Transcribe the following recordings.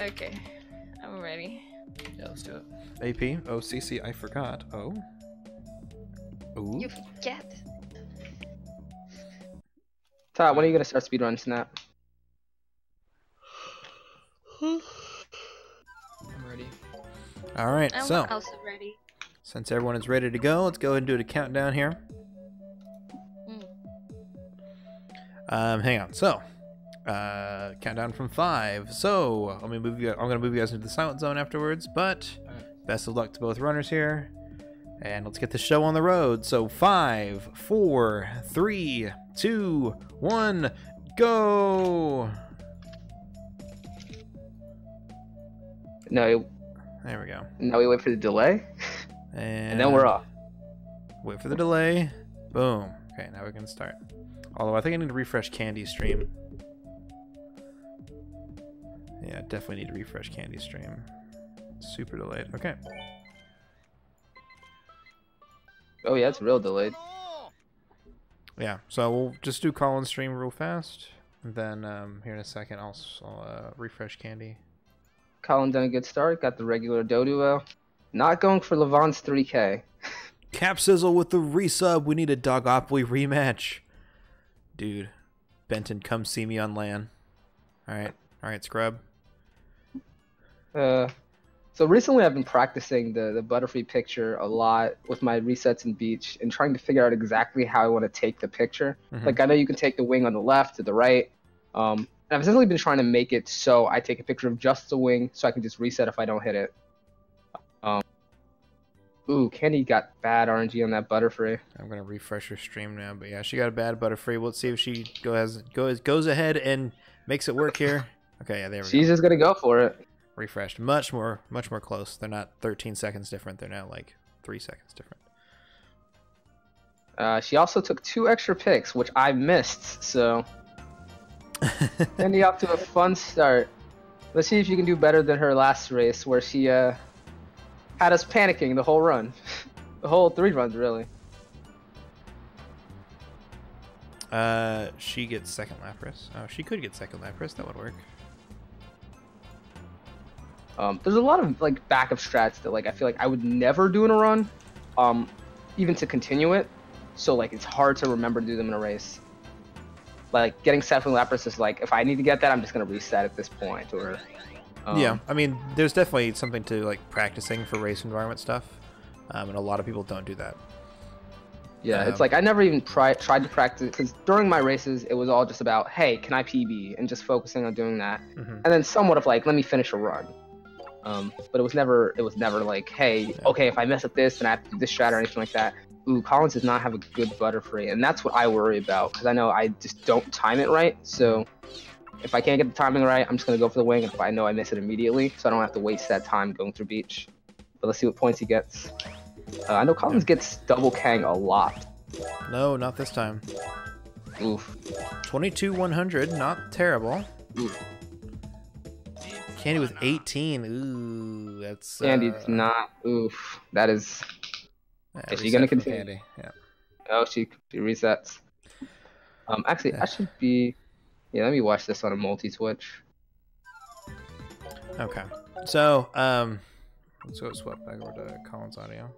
Okay, I'm ready. Yeah, let's do it. AP, OCC, I forgot. Oh. Ooh. You forget. Todd, when are you gonna start speedrun Snap? I'm ready. Alright, I'm so also ready. since everyone is ready to go, let's go ahead and do a countdown here. Hang on. So, countdown from 5. So, I'm gonna move you guys into the silent zone afterwards. But best of luck to both runners here, and let's get the show on the road. So, 5, 4, 3, 2, 1, go! No, There we go. now we wait for the delay, And and then we're off. Wait for the delay. Boom. Okay, now we can start. Although I think I need to refresh Candy's stream. Yeah, definitely need to refresh Candy's stream. Super delayed. Okay. Oh yeah, it's real delayed. Yeah, so we'll just do Colin's stream real fast. And then here in a second, I'll refresh Candy. Colin done a good start. Got the regular Doduo. Not going for Levon's 3K. Cap Sizzle with the resub. We need a Dogopoly rematch. Dude, Benton, come see me on LAN. Alright, scrub. So recently I've been practicing the Butterfree picture a lot with my resets in Beach and trying to figure out exactly how I want to take the picture. Like I know you can take the wing on the left to the right. And I've essentially been trying to make it so I take a picture of just the wing so I can just reset if I don't hit it. Ooh, Candy got bad RNG on that Butterfree. I'm gonna refresh her stream now, but yeah, she got a bad Butterfree. Let's see if she goes ahead and makes it work here. Okay, yeah, there we go. She's just gonna go for it. Refreshed. Much more close. They're not 13 seconds different. They're now like 3 seconds different. She also took 2 extra picks, which I missed, so Candy off to a fun start. Let's see if you can do better than her last race where she had us panicking the whole run. The whole 3 runs, really. She gets second Lapras. Oh, she could get second Lapras. That would work. There's a lot of like backup strats that like I feel like I would never do in a run, even to continue it. So like it's hard to remember to do them in a race. Like getting second Lapras is like if I need to get that, I'm just gonna reset at this point. Or yeah, I mean, there's definitely something to like practicing for race environment stuff, and a lot of people don't do that. Yeah, it's like I never even tried to practice because during my races it was all just about hey, can I PB and just focusing on doing that, and then somewhat of like let me finish a run. But it was never like hey, okay, if I mess up this then I have to do this strat or anything like that. Ooh, Collins does not have a good Butterfree, and that's what I worry about because I know I just don't time it right. So if I can't get the timing right, I'm just gonna go for the wing. If I know I miss it immediately, so I don't have to waste that time going through Beach. But let's see what points he gets. I know Collins gets double Kang a lot. No, not this time. Oof. 22-100, not terrible. Oof. Candy with 18. Ooh, that's. Candy's not. Oof. That is. Yeah, is she gonna continue? Candy. Yeah. Oh, she resets. Actually, I should be. Yeah, let me watch this on a multi-switch. Okay. So, let's go swap back over to Colin's audio.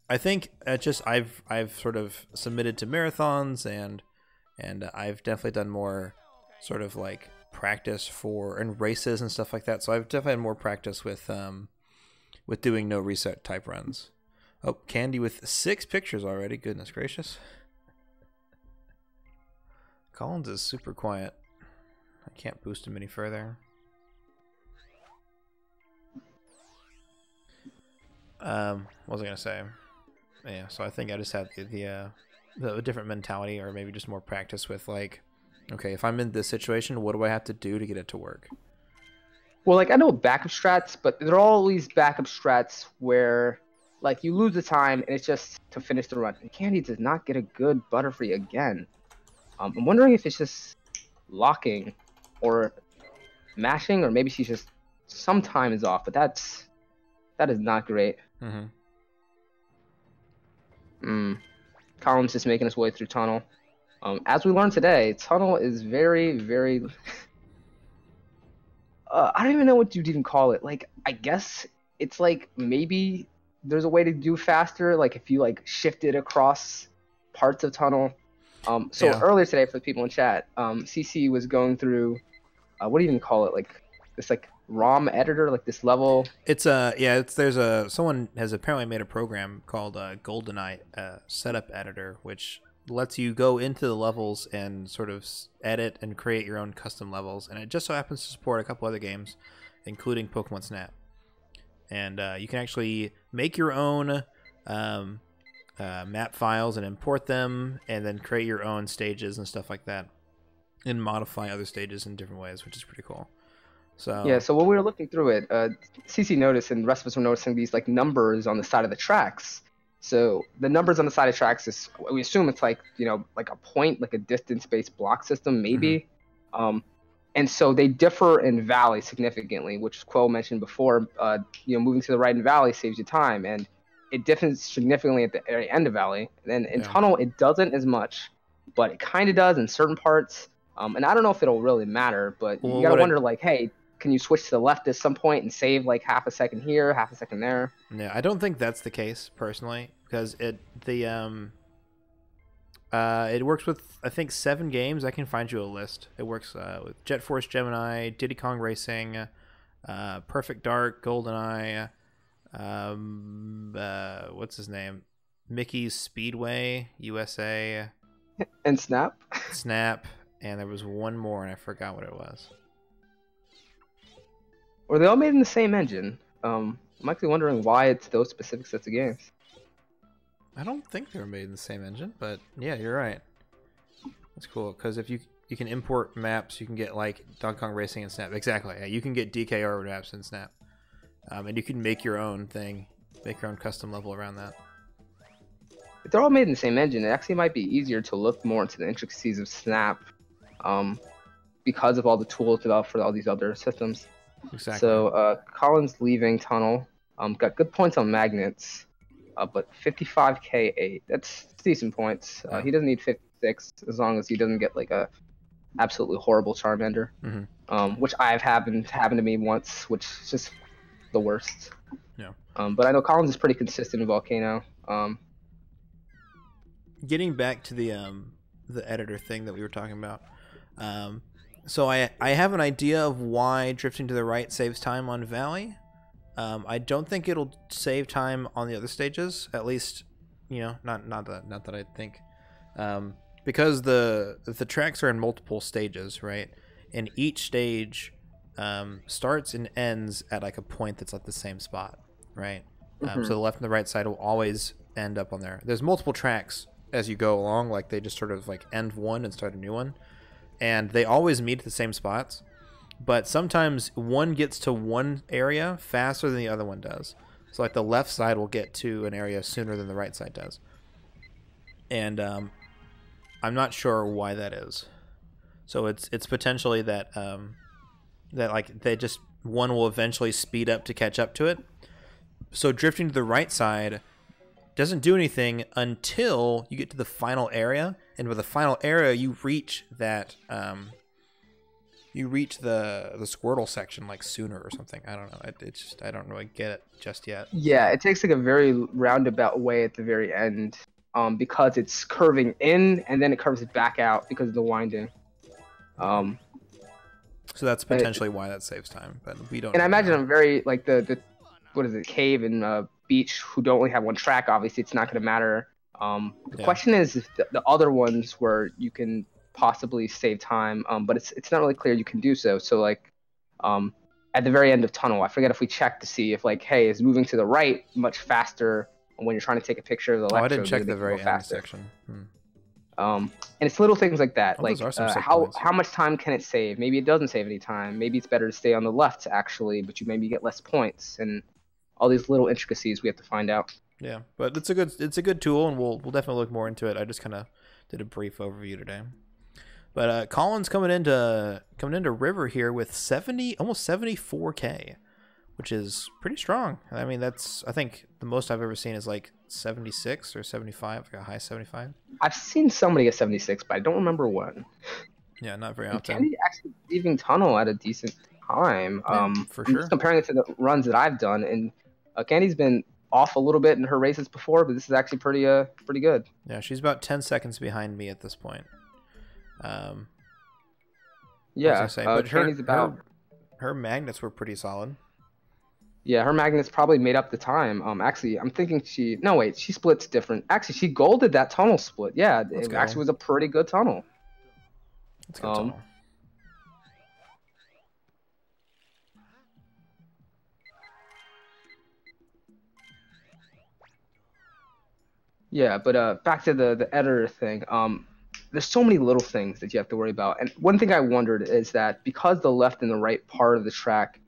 I think I've sort of submitted to marathons and I've definitely done more sort of like practice and races and stuff like that. So I've definitely had more practice with doing no reset type runs. Oh, Candy with 6 pictures already. Goodness gracious. Collins is super quiet. I can't boost him any further. What was I gonna say? Yeah, so I think I just had the different mentality, or maybe just more practice with like, okay, if I'm in this situation, what do I have to do to get it to work? Well, like I know backup strats, but there are always backup strats where like you lose the time and it's just to finish the run. And Candy does not get a good Butterfree again. I'm wondering if it's just locking or mashing, or maybe she's just some time is off. But that is not great. Colin's just making his way through tunnel. As we learned today, tunnel is very, very. I don't even know what you'd even call it. Like, I guess it's like maybe there's a way to do faster. Like if you like shifted across parts of tunnel. So Yeah. earlier today, for the people in chat, CC was going through. What do you even call it? Like this like ROM editor, like this level. It's someone has apparently made a program called GoldenEye setup editor, which lets you go into the levels and sort of edit and create your own custom levels, and it just so happens to support a couple other games, including Pokemon Snap. And you can actually make your own map files and import them, and then create your own stages and stuff like that, and modify other stages in different ways, which is pretty cool. So yeah, so when we were looking through it, CC noticed, and the rest of us were noticing these like numbers on the side of the tracks. So the numbers on the side of tracks is, we assume it's like, you know, like a point, like a distance-based block system, maybe. And so they differ in Valley significantly, which Quill mentioned before. You know, moving to the right in Valley saves you time, and it differs significantly at the very end of Valley. And then in Tunnel, it doesn't as much, but it kind of does in certain parts. And I don't know if it'll really matter, but you gotta wonder, like, hey, can you switch to the left at some point and save like half a second here, half a second there? Yeah, I don't think that's the case personally, because it works with, I think, 7 games. I can find you a list. It works with Jet Force Gemini, Diddy Kong Racing, Perfect Dark, GoldenEye, what's his name? Mickey's Speedway USA, and Snap, and there was one more and I forgot what it was. Or they all made in the same engine. I'm actually wondering why it's those specific sets of games. I don't think they were made in the same engine, but yeah, you're right. That's cool, because if you can import maps, you can get like Donkey Kong Racing and Snap. Exactly, yeah, you can get DKR maps in Snap, and you can make your own thing, make your own custom level around that. If they're all made in the same engine, it actually might be easier to look more into the intricacies of Snap, because of all the tools developed for all these other systems. Exactly. So Colin's leaving Tunnel. Got good points on Magnets, but 55k 8. That's decent points. He doesn't need 56 as long as he doesn't get like a absolutely horrible Charmander, which I've happened to me once, which is just the worst. Yeah. But I know Collins is pretty consistent in Volcano. Getting back to the editor thing that we were talking about. So I have an idea of why drifting to the right saves time on Valley. I don't think it'll save time on the other stages. At least, you know, not that I think, because the tracks are in multiple stages, right? And each stage starts and ends at like a point that's at the same spot, right? So the left and the right side will always end up on there. There's multiple tracks as you go along, like they just sort of like end one and start a new one. And they always meet at the same spots, but sometimes one gets to one area faster than the other one does. So like the left side will get to an area sooner than the right side does. And I'm not sure why that is. So it's potentially that like they just, one will eventually speed up to catch up to it. So drifting to the right side doesn't do anything until you get to the final area, and with the final area you reach that the Squirtle section like sooner or something. I don't know. It's just, I don't really get it just yet. Yeah, it takes like a very roundabout way at the very end, because it's curving in and then it curves back out because of the winding. So that's potentially why that saves time, but we don't. And I imagine I'm very like the what is it, Cave and Beach, who don't only have one track. Obviously, it's not going to matter. The question is if the other ones where you can possibly save time, but it's not really clear you can do so. So like at the very end of Tunnel, I forget if we checked to see if like, hey, is moving to the right much faster when you're trying to take a picture of the electrode? I didn't check the very end section. And it's little things like that, Oh, like how much time can it save? Maybe it doesn't save any time. Maybe it's better to stay on the left actually, but you maybe get less points, and all these little intricacies we have to find out. Yeah, but it's a good tool, and we'll definitely look more into it. I just kind of did a brief overview today. But Colin's coming into River here with almost 74k, which is pretty strong. I mean, I think the most I've ever seen is like 76 or 75, like a high 75. I've seen somebody get 76, but I don't remember when. Yeah, not very And often. Candy actually leaving tunnel at a decent time. Yeah, for I'm sure. just comparing it to the runs that I've done, and Candy's been off a little bit in her races before, but this is actually pretty good. Yeah, she's about 10 seconds behind me at this point. Yeah, but Candy's about. Her magnets were pretty solid. Yeah, her magnets probably made up the time. Actually, I'm thinking she. No, wait, she splits different. Actually, she golded that tunnel split. Yeah, it actually was a pretty good tunnel. That's a good tunnel. Yeah, but back to the editor thing. There's so many little things that you have to worry about. And one thing I wondered is that because the left and the right part of the track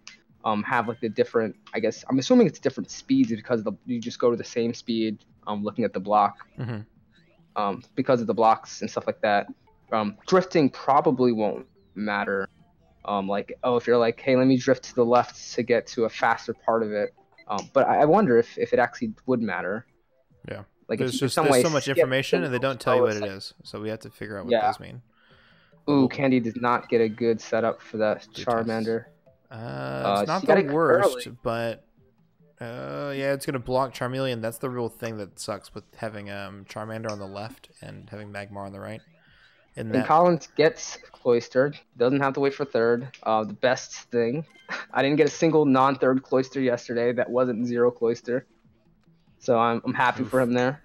have like the different, I guess I'm assuming it's different speeds because you just go to the same speed looking at the block. Because of the blocks and stuff like that. Drifting probably won't matter. Like, oh, if you're like, hey, let me drift to the left to get to a faster part of it. But I wonder if it actually would matter. Yeah. Like there's so much information and they don't tell you what it is, so we have to figure out what those mean. Ooh, Candy does not get a good setup for that Charmander. It's not the worst, but yeah, it's gonna block Charmeleon. That's the real thing that sucks with having Charmander on the left and having Magmar on the right. And Collins gets cloistered, doesn't have to wait for third. The best thing, I didn't get a single non-third cloister yesterday that wasn't 0 cloister. So I'm happy for him there.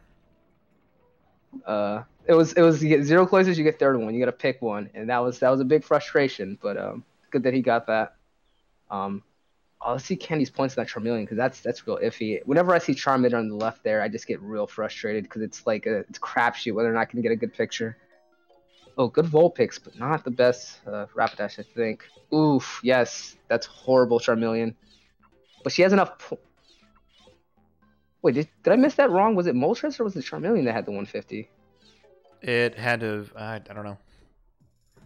It was you get 0 cloisters, you get third one. You got to pick one, and that was a big frustration. But good that he got that. Let's see Candy's points on that Charmeleon because that's real iffy. Whenever I see Charmander on the left there, I just get real frustrated because it's like it's a crapshoot whether or not I can get a good picture. Oh, good Vulpix, but not the best Rapidash, I think. Oof, yes, that's horrible Charmeleon. But she has enough. Wait, did I miss that wrong? Was it Moltres or was it Charmeleon that had the 150? It had to. I don't know.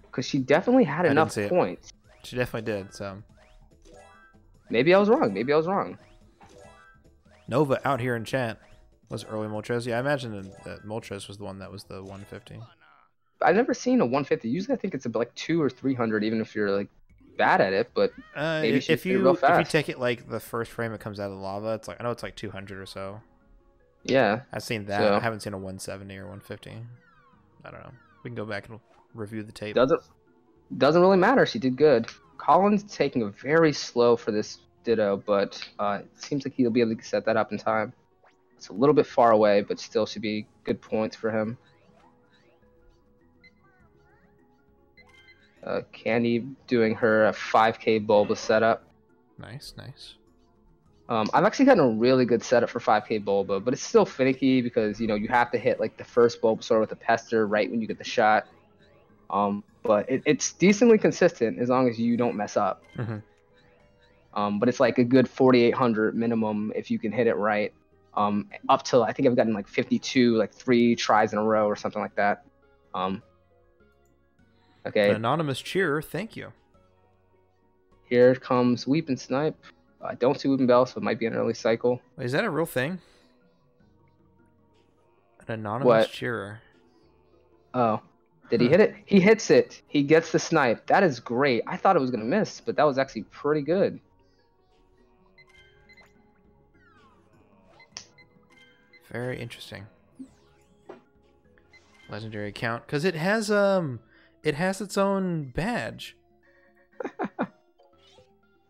Because she definitely had enough points. She definitely did. So maybe I was wrong. Nova out here in chat was early Moltres. Yeah, I imagine that Moltres was the one that was the 150. I've never seen a 150. Usually, I think it's about like 200 or 300, even if you're like bad at it. But maybe if you take it like the first frame it comes out of the lava, it's like I know it's like 200 or so. Yeah, I've seen that. So, I haven't seen a 170 or 150. I don't know. We can go back and review the tape. Doesn't really matter. She did good. Colin's taking a very slow for this Ditto, but it seems like he'll be able to set that up in time. It's a little bit far away, but still should be good points for him. Candy doing her 5K Bulba setup. Nice, nice. I've actually gotten a really good setup for 5K Bulba, but it's still finicky because you have to hit like the first Bulbasaur with a Pester right when you get the shot. But it's decently consistent as long as you don't mess up. But it's like a good 4,800 minimum if you can hit it right. Up till I think I've gotten like 52, like 3 tries in a row or something like that. Okay. An anonymous cheerer, thank you. Here comes Weep and Snipe. I don't see Weeping Bell, so it might be an early cycle. Wait, is that a real thing? An anonymous cheerer. Oh. Did he hit it? He hits it. He gets the snipe. That is great. I thought it was going to miss, but that was actually pretty good. Very interesting. Legendary account. Because it has its own badge.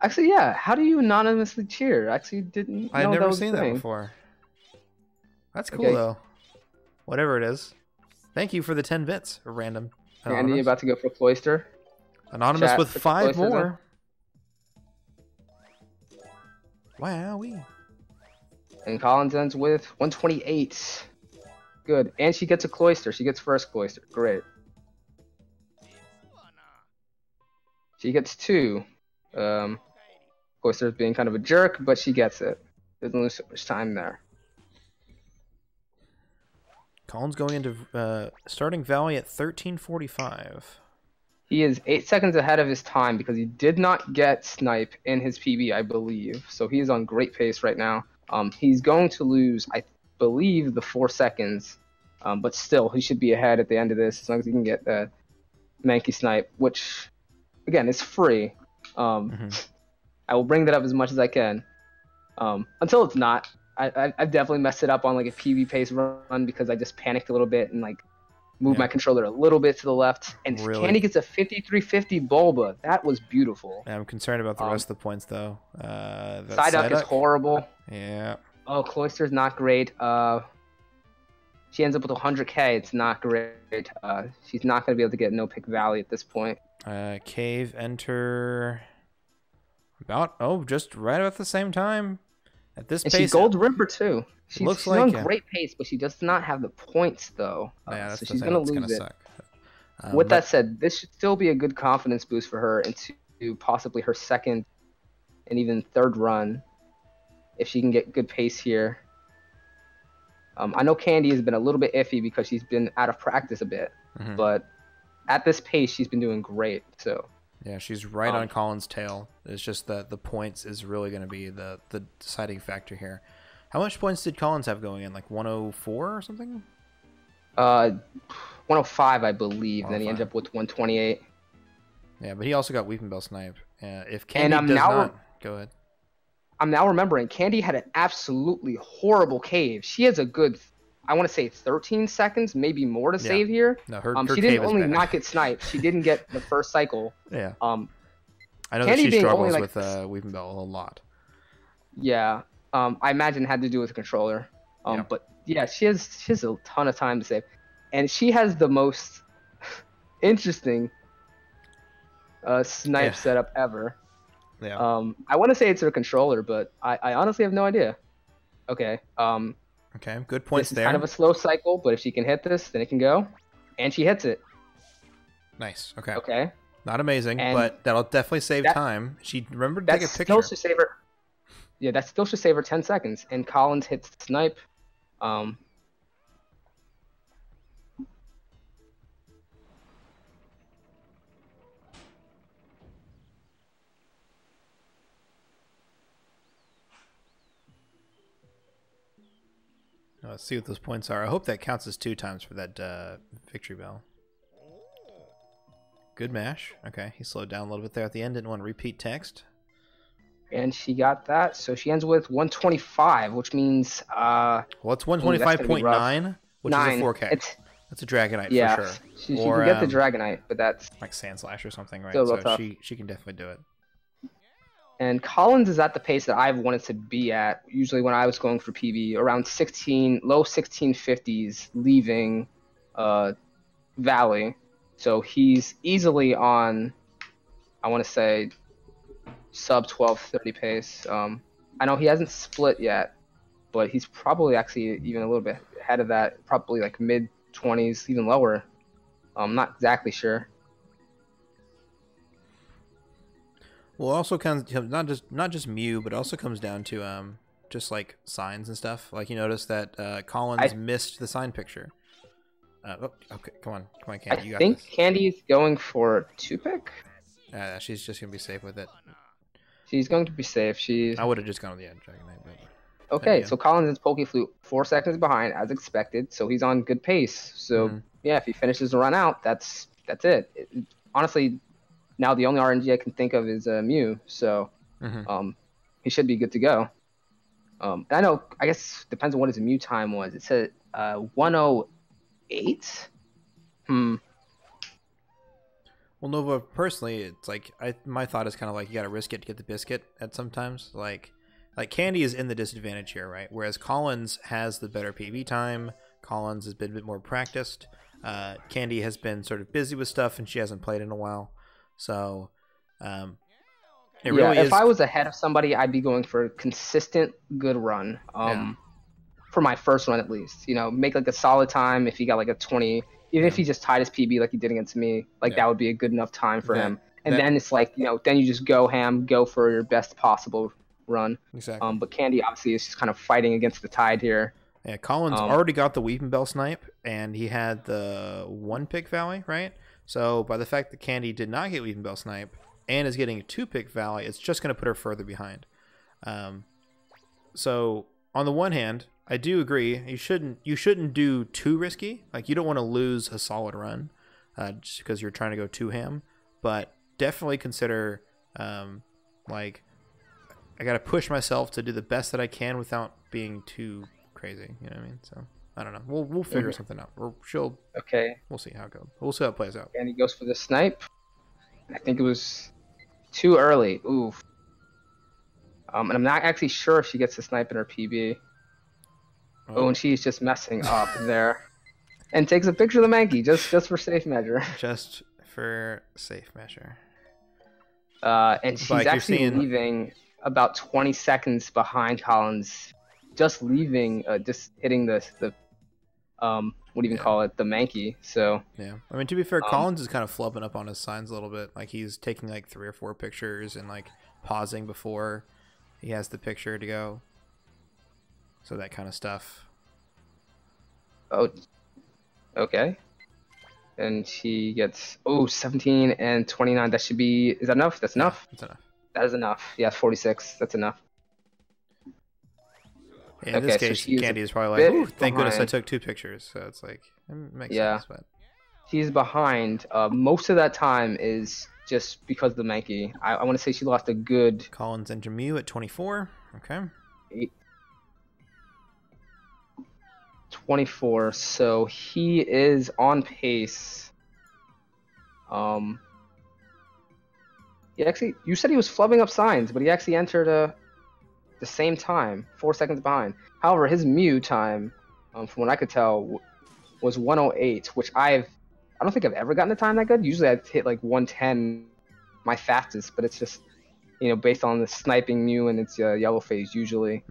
Actually, yeah. How do you anonymously cheer? I actually didn't know I've never that was seen that before. That's cool, though. Whatever it is. Thank you for the 10 bits, random. Andy about to go for Cloister. Anonymous with 5 more. Wowee. And Collins ends with 128. Good. And she gets a Cloister. She gets first Cloister. Great. She gets 2. Cloister's being kind of a jerk, but she gets it. Doesn't lose so much time there. Colin's going into starting Valley at 13:45. He is 8 seconds ahead of his time because he did not get Snipe in his PB, I believe. So he is on great pace right now. He's going to lose, I believe, the 4 seconds. But still, he should be ahead at the end of this as long as he can get the Mankey Snipe, which, again, is free. I will bring that up as much as I can. Until it's not. I've definitely messed it up on like a PB pace run because I just panicked a little bit and like moved my controller a little bit to the left. And Candy gets a 5350 Bulba. That was beautiful. Yeah, I'm concerned about the rest of the points though. Psyduck is horrible. Yeah. Oh, Cloyster's not great. She ends up with 100k. It's not great. She's not going to be able to get no pick Valley at this point. Cave enter about just right about the same time. At this pace, she's Gold Rimper too. She's like, on great pace, but she does not have the points though. Yeah, so she's going to lose it. Suck. With that said, this should still be a good confidence boost for her into possibly her second and even third run if she can get good pace here. I know Candy has been a little bit iffy because she's been out of practice a bit, but at this pace, she's been doing great. So yeah, she's right on Colin's tail. It's just that the points is really going to be the deciding factor here. How much points did Collins have going in? Like 104 or something? 105, I believe. Then he ended up with 128. Yeah, but he also got Weeping Bell Snipe. If Candy does not... Go ahead. I'm now remembering, Candy had an absolutely horrible cave. She has a good, I want to say 13 seconds, maybe more to save here. No, her she didn't only not get sniped. She didn't get the first cycle. Yeah. I know Candy that she struggles with Weeping Bell a lot. Yeah. I imagine it had to do with the controller. But yeah, she has a ton of time to save. And she has the most interesting snipe setup ever. Yeah. I want to say it's her controller, but I honestly have no idea. Okay. Okay, good points there. It's kind of a slow cycle, but if she can hit this, then it can go. And she hits it. Nice. Okay. Okay. Not amazing, but that'll definitely save time. She remembered to take a picture. Still should save her. Yeah, that still should save her 10 seconds. And Collins hits the snipe. Let's see what those points are. I hope that counts as 2 times for that victory bell. Good mash. Okay, he slowed down a little bit there at the end. Didn't want to repeat text. And she got that, so she ends with 125, which means... well, it's 125.9, which is a 4K. That's a Dragonite for sure. She can get the Dragonite, but that's... like Sand Slash or something, right? So she can definitely do it. And Collins is at the pace that I've wanted to be at, usually when I was going for PB, around low 1650s, leaving Valley. So he's easily on, I want to say, sub 1230 pace. I know he hasn't split yet, but he's probably actually even a little bit ahead of that, probably like mid 20s, even lower. I'm not exactly sure. Well, it also comes not just Mew, but it also comes down to just like signs and stuff. Like you notice that Collins missed the sign picture. Okay, come on, Candy, you got this. I think Candy's going for 2-pick. She's just gonna be safe with it. She's going to be safe. I would have just gone with the Dragonite. But... Okay, so Collins is Pokeflute 4 seconds behind, as expected. So he's on good pace. So yeah, if he finishes the run out, that's it. Honestly. Now the only RNG I can think of is Mew, so he should be good to go. And I know, I guess depends on what his Mew time was. It said 108. Well, Nova, personally, it's like my thought is kind of like you got to risk it to get the biscuit at sometimes. Like Candy is in the disadvantage here, right? Whereas Collins has the better PB time. Collins has been a bit more practiced. Candy has been sort of busy with stuff, and she hasn't played in a while. So, if I was ahead of somebody, I'd be going for a consistent good run. For my first run at least, make like a solid time. If he got like a 20, even if he just tied his PB like he did against me, that would be a good enough time for him. And then it's like then you just go ham, go for your best possible run. Exactly. But Candy obviously is just kind of fighting against the tide here. Yeah, Collins already got the Weeping Bell Snipe, and he had the 1-pick Valley, right? So by the fact that Candy did not get Weeping Bell Snipe and is getting a 2-pick Valley, it's just going to put her further behind. So on the one hand, I do agree. You shouldn't do too risky. Like, you don't want to lose a solid run just because you're trying to go too ham. But definitely consider, like, I got to push myself to do the best that I can without being too crazy. You know what I mean? So, I don't know. We'll figure something out. Okay. We'll see how it goes. We'll see how it plays out. And he goes for the snipe. I think it was too early. Oof. And I'm not actually sure if she gets the snipe in her PB. Oh, and she's just messing up there. And takes a picture of the Mankey just for safe measure. Just for safe measure. And she's like actually leaving about 20 seconds behind Collins. Just leaving, just hitting the what do you even call it? The Mankey. So yeah, I mean, to be fair, Collins is kind of flubbing up on his signs a little bit. Like, he's taking like 3 or 4 pictures and like pausing before he has the picture to go. So that kind of stuff. Oh, okay. And she gets 17 and 29. That should be. Is that enough? That's enough. That's enough. That is enough. Yeah, 46. That's enough. Yeah, in this case, Candy is probably like, "Ooh, thank goodness I took 2 pictures." So it's like, it makes sense. But she's behind. Most of that time is just because of the Mankey. I want to say she lost a good. Collins enter Mew at 24. Okay. 24. So he is on pace. Actually, you said he was flubbing up signs, but he actually entered the same time, 4 seconds behind. However, his Mew time, from what I could tell, was 108, which I don't think I've ever gotten a time that good. Usually I'd hit like 110, my fastest, but it's just, based on the sniping Mew and its yellow phase usually.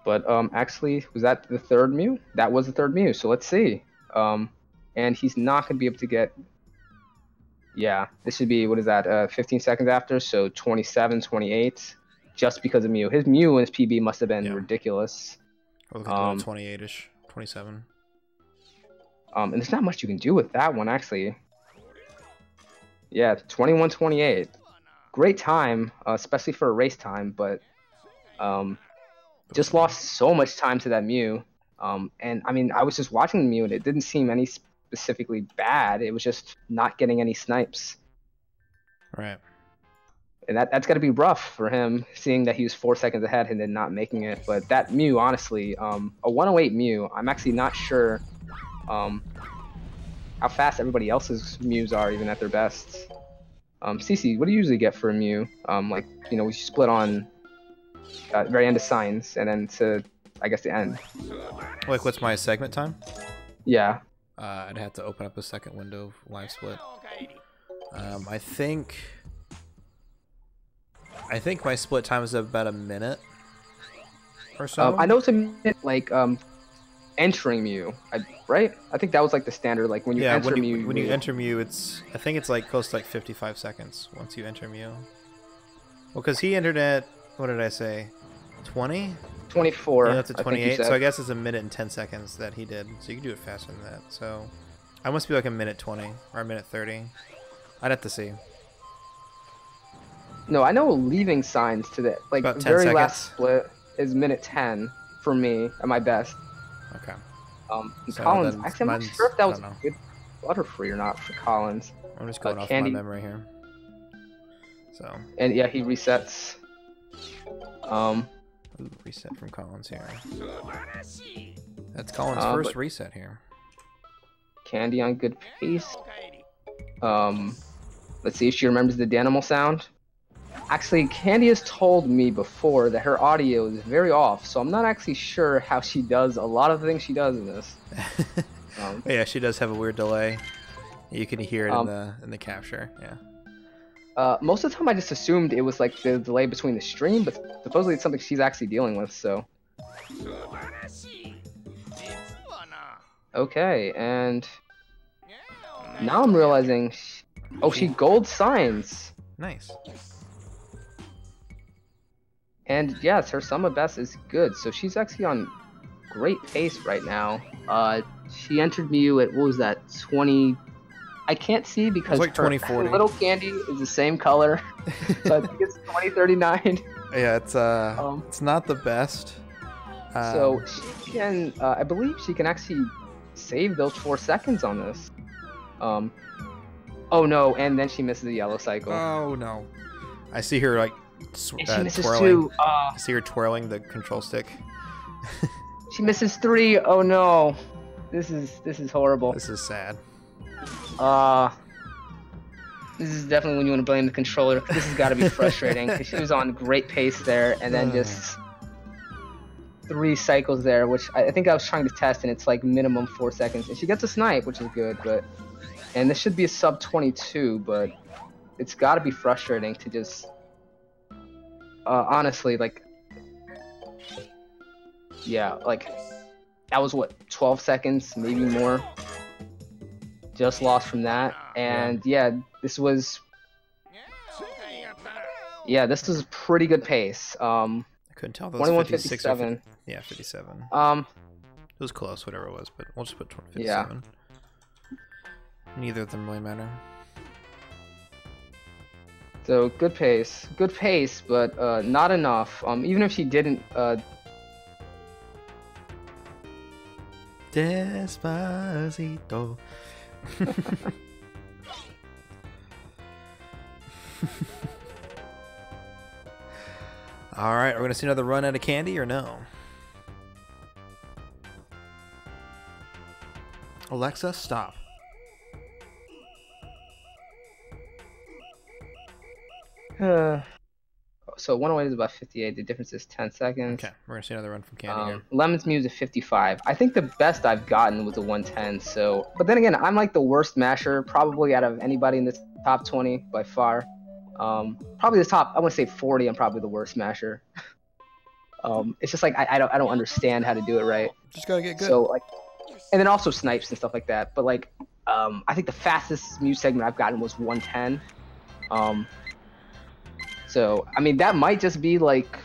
But actually, was that the 3rd Mew? That was the 3rd Mew, so let's see. And he's not going to be able to get... Yeah, this should be, 15 seconds after, so 27, 28, just because of Mew. His Mew and his PB must have been ridiculous. We're looking at 28-ish, 27. And there's not much you can do with that one, actually. Yeah, 21, 28. Great time, especially for a race time, but just lost so much time to that Mew. And, I mean, I was just watching the Mew, and it didn't seem any specifically bad. It was just not getting any snipes. Right. And that's got to be rough for him, seeing that he was 4 seconds ahead and then not making it. But that Mew, honestly, a 108 Mew, I'm actually not sure how fast everybody else's Mews are, even at their best. Cece, what do you usually get for a Mew? We split on very end of signs, and then to, I guess, the end. Like, what's my segment time? Yeah. I'd have to open up a second window of live split. I think my split time is about a minute or so. I know it's a minute, entering Mew, right? I think that was like the standard, like when you enter Mew. When you enter Mew, I think it's like close to like 55 seconds once you enter Mew. Well, because he entered at, what did I say, 20? 24. Yeah, that's a 28. So I guess it's a minute and 10 seconds that he did. So you can do it faster than that. So I must be like a minute 20 or a minute 30. I'd have to see. No, I know leaving signs to the very seconds. last split is minute 10 for me at my best. Okay. So Collins, actually, I'm not sure if that was good Butterfree or not for Collins. I'm just going off my memory here. So. And yeah, he resets. Ooh, reset from Collins here. That's Collins' first reset here. Candy on good pace. Let's see if she remembers the Danimal sound. Actually, Candy has told me before that her audio is very off, so I'm not actually sure how she does a lot of the things she does in this. Yeah, she does have a weird delay. You can hear it in the capture. Yeah. Most of the time I just assumed it was like the delay between the stream, but supposedly it's something she's actually dealing with, so. Okay, and now I'm realizing, she gold signs. Nice. And yes, her sum of best is good, so she's actually on great pace right now. She entered Mew at, what was that, 20... I can't see because like her little Candy is the same color. So I think it's 2039. Yeah, it's not the best. So she can, I believe she can actually save those 4 seconds on this. Oh no, and then she misses the yellow cycle. Oh no. I see her like And she misses twirling. 2. I see her twirling the control stick. She misses 3. Oh no. This is horrible. This is sad. This is definitely when you want to blame the controller. This has got to be frustrating because she was on great pace there, and then just 3 cycles there, which I think I was trying to test, and it's like minimum 4 seconds. And she gets a snipe, which is good, and this should be a sub 22, but it's got to be frustrating to just honestly, like, yeah, like that was what, 12 seconds, maybe more. Just lost from that, and yeah, this was a pretty good pace. I couldn't tell. Those 21:57. Yeah, 57. It was close, whatever it was, but we'll just put 57. Yeah. Neither of them really matter. So good pace, but not enough. Even if she didn't. Despacito. All right, we're gonna see another run out of candy or no? Alexa, stop. So 108 is about 58. The difference is 10 seconds. Okay, we're gonna see another run from candy here. Lemon's Muse at 55. I think the best I've gotten was a 110. So, but then again, I'm like the worst masher probably out of anybody in this top 20 by far. Probably the top. I want to say 40. I'm probably the worst masher. It's just like I don't understand how to do it right. Just gotta get good. So like, and then also snipes and stuff like that. But like, I think the fastest Muse segment I've gotten was 110. So, I mean, that might just be like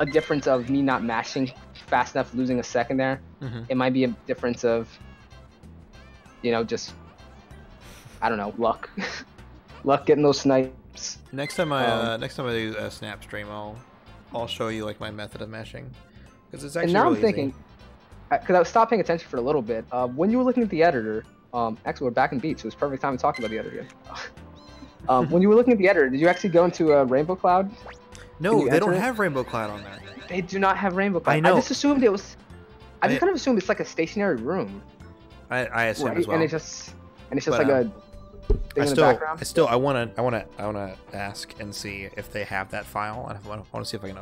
a difference of me not mashing fast enough, losing a second there. It might be a difference of, you know, just, I don't know, luck. Luck getting those snipes. Next time I do a snap stream, I'll show you like my method of mashing, because it's actually. And now really I'm thinking, because I stopped paying attention for a little bit. When you were looking at the editor, actually we're back in beat, so it's perfect time to talk about the editor. When you were looking at the editor, did you actually go into Rainbow Cloud? No, they don't have Rainbow Cloud on there. They do not have Rainbow Cloud. I know. I just assumed it was. I just kind of assumed it's like a stationary room. I assume as well. And it's just like a thing in the background. I wanna ask and see if they have that file, and I want to see if I can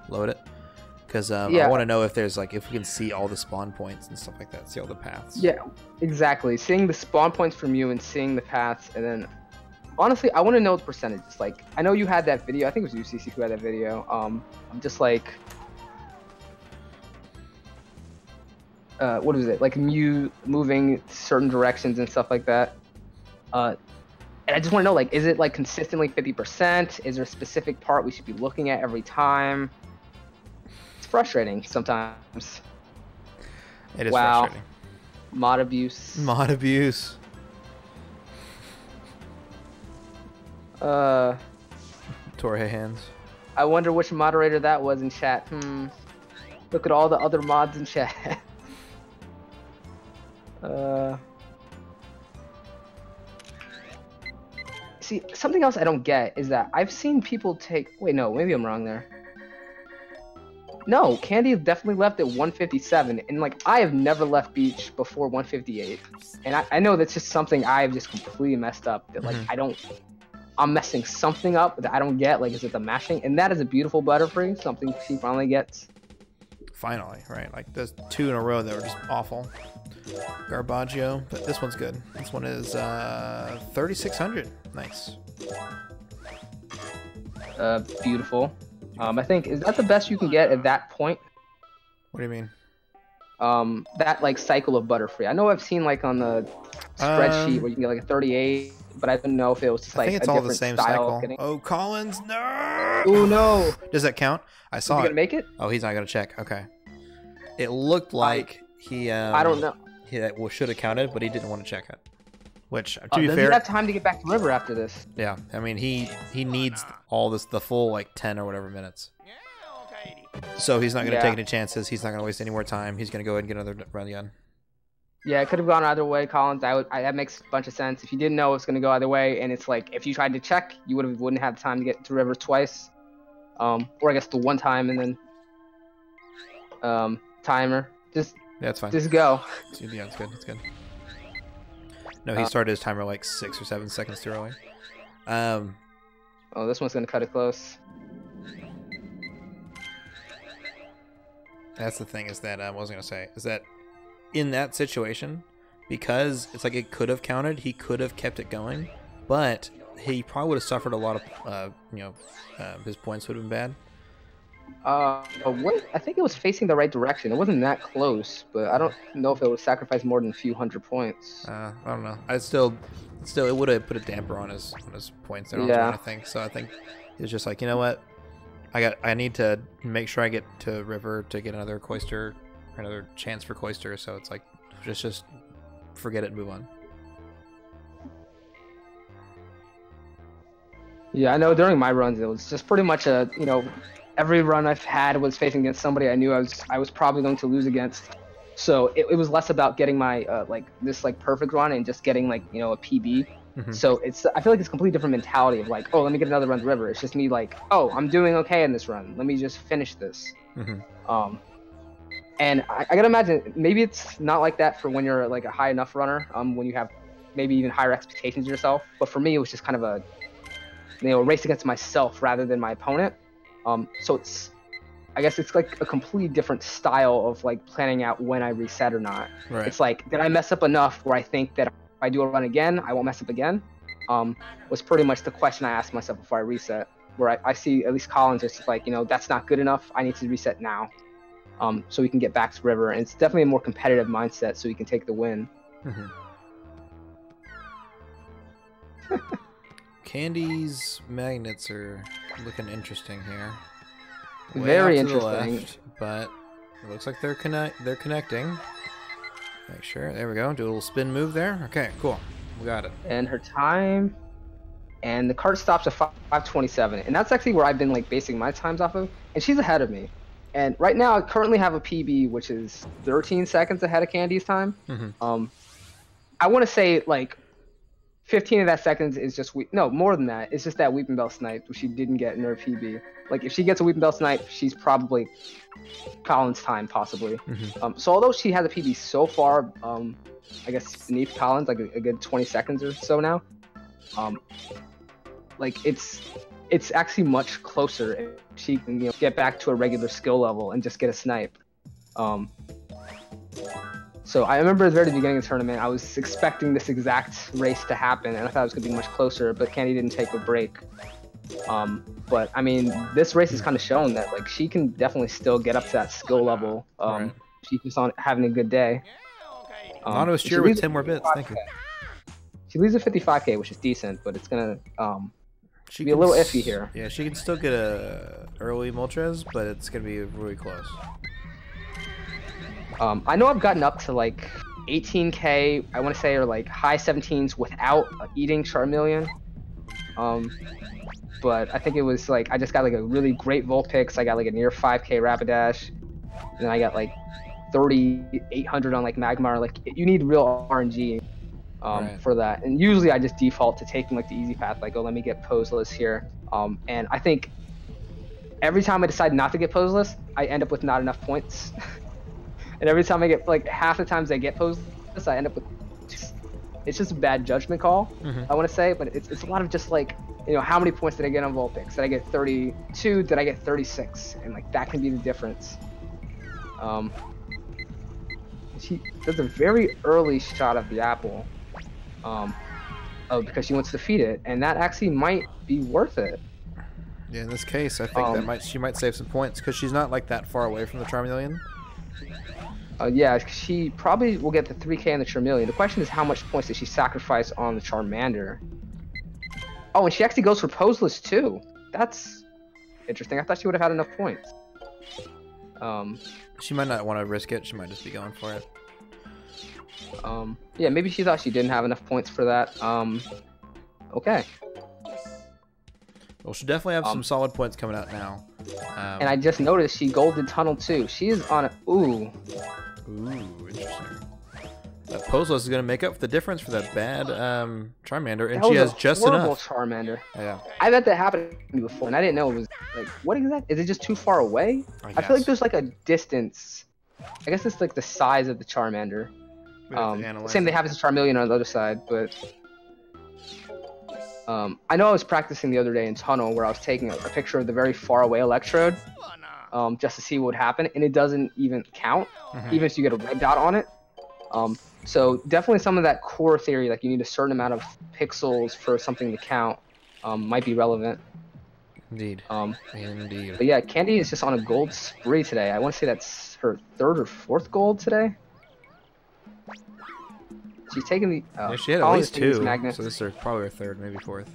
load it, because I want to know if there's like if we can see all the spawn points and stuff like that, see all the paths. Yeah, exactly. Seeing the spawn points from you and seeing the paths, and then. Honestly, I want to know the percentages. Like, I know you had that video. I think it was UCC who had that video. I'm just like, what is it? Like, moving certain directions and stuff like that. And I just want to know, like, is it like consistently 50%? Is there a specific part we should be looking at every time? It's frustrating sometimes. It is frustrating. Mod abuse. Mod abuse. Torre hands. I wonder which moderator that was in chat. Look at all the other mods in chat. See, something else I don't get is that I've seen people take. Wait, no, maybe I'm wrong there. No, Candy definitely left at 157, and like I have never left beach before 158, and I know that's just something I've just completely messed up. That like I'm messing something up that I don't get. Like, is it the mashing? And that is a beautiful Butterfree, something she finally gets. Finally, right? Like, there's 2 in a row that were just awful. Garbaggio, but this one's good. This one is 3,600. Nice. Beautiful. I think, is that the best you can get at that point? What do you mean? That like cycle of Butterfree. I know I've seen like on the spreadsheet where you can get like a 38. But I didn't know if it was just like I think it's a all the different same style. cycle. Oh, Collins, no! Oh no! Does that count? I saw Is he it. gonna make it? Oh, he's not gonna check. Okay. It looked like he. I don't know. He should have counted, but he didn't want to check it. Which, to be does fair, he have time to get back to river after this? yeah, I mean he needs all this, the full like 10 or whatever minutes. So he's not going to take any chances. He's not going to waste any more time. He's going to go ahead and get another run again. Yeah, it could have gone either way, Collins. That makes a bunch of sense. If you didn't know it was going to go either way, and it's like if you tried to check, you wouldn't have time to get to river twice, or I guess the one time and then timer. Yeah, it's fine. Just go. Yeah, it's good. It's good. No, he started his timer like 6 or 7 seconds too early. Oh, this one's going to cut it close. That's the thing, is that what I was going to say is that in that situation, because it's like it could have counted, he could have kept it going, but he probably would have suffered a lot of, his points would have been bad. I think it was facing the right direction. It wasn't that close, but I don't know if it would sacrifice more than a few hundred points. I don't know. I still, it would have put a damper on his points there. Yeah. I think so. I think he was just like, you know what, I need to make sure I get to river to get another Cloister, another chance for Cloister. So it's like just forget it and move on. Yeah, I know during my runs it was just pretty much every run I've had was facing against somebody I knew I was probably going to lose against. So it was less about getting my this perfect run and just getting a PB. Mm-hmm. So I feel like it's a completely different mentality of like, oh, let me get another run to river. It's just me like, oh, I'm doing okay in this run. Let me just finish this. Mm-hmm. And I gotta imagine maybe it's not like that for when you're like a high enough runner. When you have maybe even higher expectations of yourself. But for me, it was just kind of a race against myself rather than my opponent. So I guess it's like a completely different style of like planning out when I reset or not. Right. It's like, did I mess up enough where I think that if I do a run again, I won't mess up again? Was pretty much the question I asked myself before I reset. Where I see at least Collins is like, that's not good enough. I need to reset now, so we can get back to river. And it's definitely a more competitive mindset, so we can take the win. Mm-hmm. Candy's magnets are looking interesting here. Way Very out to interesting. The left, but it looks like they're connecting. Make sure. There we go. Do a little spin move there. Okay, cool. We got it. And her time, and the cart stops at 5:27, and that's actually where I've been like basing my times off of. And she's ahead of me. And right now I currently have a PB which is 13 seconds ahead of Candy's time. Mm-hmm. I want to say like 15 of that seconds is just more than that. It's just that Weeping Bell snipe, which she didn't get in her PB. Like if she gets a Weeping Bell snipe, she's probably Collins' time possibly. Mm-hmm. So although she has a PB so far, I guess beneath Collins, like a good 20 seconds or so now. Like it's actually much closer if she can get back to a regular skill level and just get a snipe. So I remember at the very beginning of the tournament, I was expecting this exact race to happen, and I thought it was going to be much closer, but Candy didn't take a break. But I mean, this race has kind of shown that like she can definitely still get up to that skill level. Right. She keeps on having a good day. Auto cheer with 10 more bits. Thank you. She leads a 55k, which is decent, but it's gonna be a little iffy here. Yeah, she can still get a early Moltres, but it's gonna be really close. I know I've gotten up to like 18k, I want to say, or like high 17s without eating Charmeleon. But I think it was like I just got like a really great Vulpix. I got like a near 5k Rapidash, and then I got like 3,800 on like Magmar. Like you need real RNG for that. And usually I just default to taking like the easy path, like, oh, let me get Poseless here. And I think every time I decide not to get Poseless, I end up with not enough points. And every time I get, like, half the times I get Poseless, I end up with it's just a bad judgment call, I want to say, but it's a lot of just like, how many points did I get on Vulpix? Did I get 32? Did I get 36? And like that can be the difference. She does a very early shot of the apple, because she wants to feed it, and that actually might be worth it. Yeah, in this case, I think she might save some points because she's not like that far away from the Charmeleon. Yeah, she probably will get the 3k on the Charmeleon. The question is how much points does she sacrifice on the Charmander? Oh, and she actually goes for Poseless too. That's interesting. I thought she would have had enough points. She might not want to risk it. She might just be going for it. Yeah, maybe she thought she didn't have enough points for that. Okay. Well, she'll definitely have some solid points coming out now. And I just noticed she golded tunnel too. She is on a ooh. Ooh, interesting. Pozos is gonna make up for the difference for that bad Charmander, and That she was has a just horrible enough. Charmander. Yeah. I've had that happen to me before, and I didn't know it was like, what exactly? Is it just too far away? I feel like there's like a distance. I guess it's like the size of the Charmander. Same thing happens to Charmeleon on the other side, but I know I was practicing the other day in Tunnel where I was taking a picture of the very far away Electrode just to see what would happen, and it doesn't even count, even if you get a red dot on it. So definitely some of that core theory, like you need a certain amount of pixels for something to count, might be relevant. Indeed. Indeed. But yeah, Candy is just on a gold spree today. I want to say that's her 3rd or 4th gold today. She's taking the. Yeah, she had at least 2, so this is probably her 3rd, maybe 4th.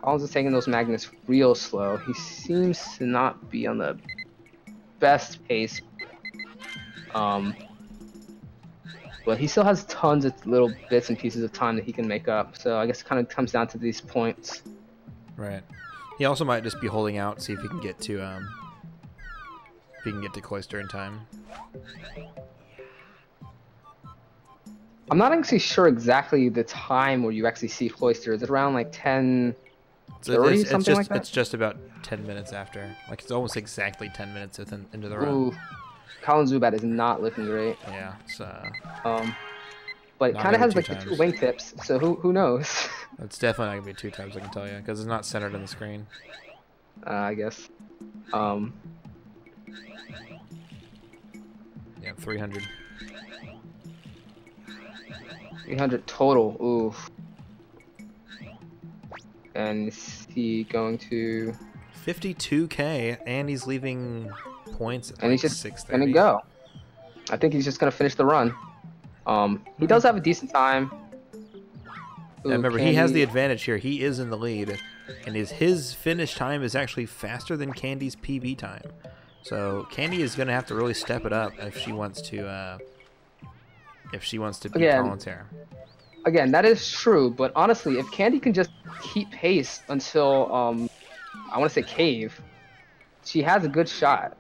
Collins is taking those magnets real slow. He seems to not be on the best pace. But he still has tons of little bits and pieces of time that he can make up. So I guess it kind of comes down to these points. Right. He also might just be holding out, see if he can get to Cloister in time. I'm not actually sure exactly the time where you actually see Cloister. Is it around like 10:30, something like that? It's just about 10 minutes after. Like it's almost exactly 10 minutes into the run. Ooh, Colin Zubat is not looking great. Yeah, it's but it kind of has like the 2 wingtips, so who knows? It's definitely not gonna be 2 times, I can tell you, because it's not centered on the screen. I guess. Yeah, 300. 300 total. Ooh. And is he going to 52k, and he's leaving points at and like he's just 630. gonna go. I think he's just gonna finish the run. He does have a decent time. Ooh, yeah, remember, he has the advantage here. He is in the lead, and his finish time is actually faster than Candy's PB time. So Candy is gonna have to really step it up if she wants to beat Collins here. Again, that is true, but honestly, if Candy can just keep pace until I want to say Cave, she has a good shot.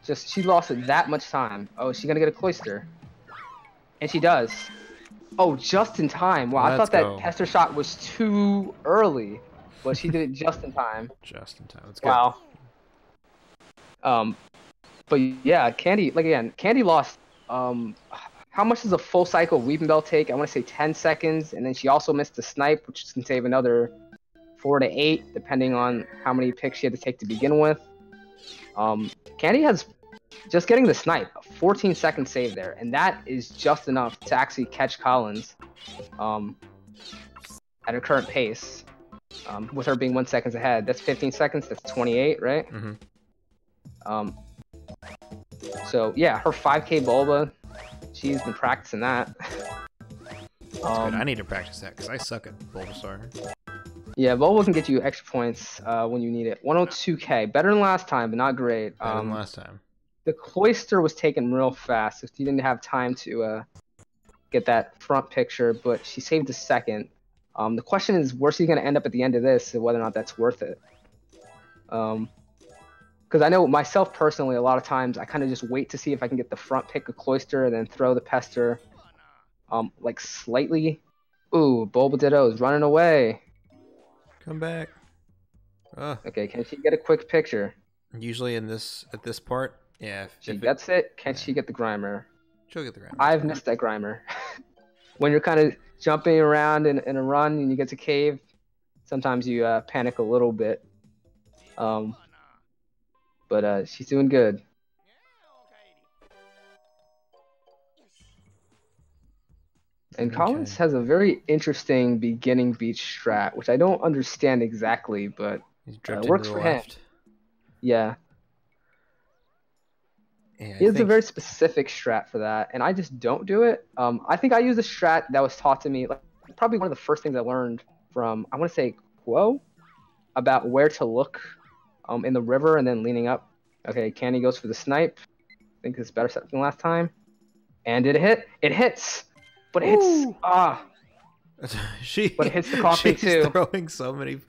Just she lost it that much time. Oh, is she gonna get a Cloister? And she does. Oh, just in time. Wow, I thought that Pester shot was too early, but she did it just in time. Just in time. Let's go. Wow. But yeah, Candy. Like again, Candy lost. How much does a full cycle Weeping Bell take? I want to say 10 seconds, and then she also missed the snipe, which can save another 4 to 8, depending on how many picks she had to take to begin with. Candy has just getting the snipe, a 14-second save there, and that is just enough to actually catch Collins at her current pace. With her being 1 second ahead, that's 15 seconds. That's 28, right? So yeah, her 5K Bulba, she's been practicing that. That's good. I need to practice that because I suck at Bulbasaur. Yeah, Bulba can get you extra points when you need it. 102K, better than last time, but not great. Better than last time. The Cloister was taken real fast, so she didn't have time to get that front picture, but she saved a second. The question is, where's she going to end up at the end of this, and whether or not that's worth it. Because I know myself personally, a lot of times I kind of just wait to see if I can get the front pick of Cloister and then throw the Pester like slightly. Ooh, Bulbaditto is running away. Come back. Okay, can she get a quick picture? Usually at this part, yeah. If she gets it, can she get the Grimer? She'll get the Grimer. I've missed that Grimer. When you're kind of jumping around in a run and you get to Cave, sometimes you panic a little bit. But she's doing good. And Collins has a very interesting beginning beach strat, which I don't understand exactly, but it works for him. Yeah. He has a very specific strat for that, and I just don't do it. I think I use a strat that was taught to me, like probably one of the first things I learned from, I want to say, Quo, about where to look in the river and then leaning up. Okay, Candy goes for the snipe. I think it's better set than last time. And did it hit? It hits, but it hits. But it hits the coffee she's too. throwing so many.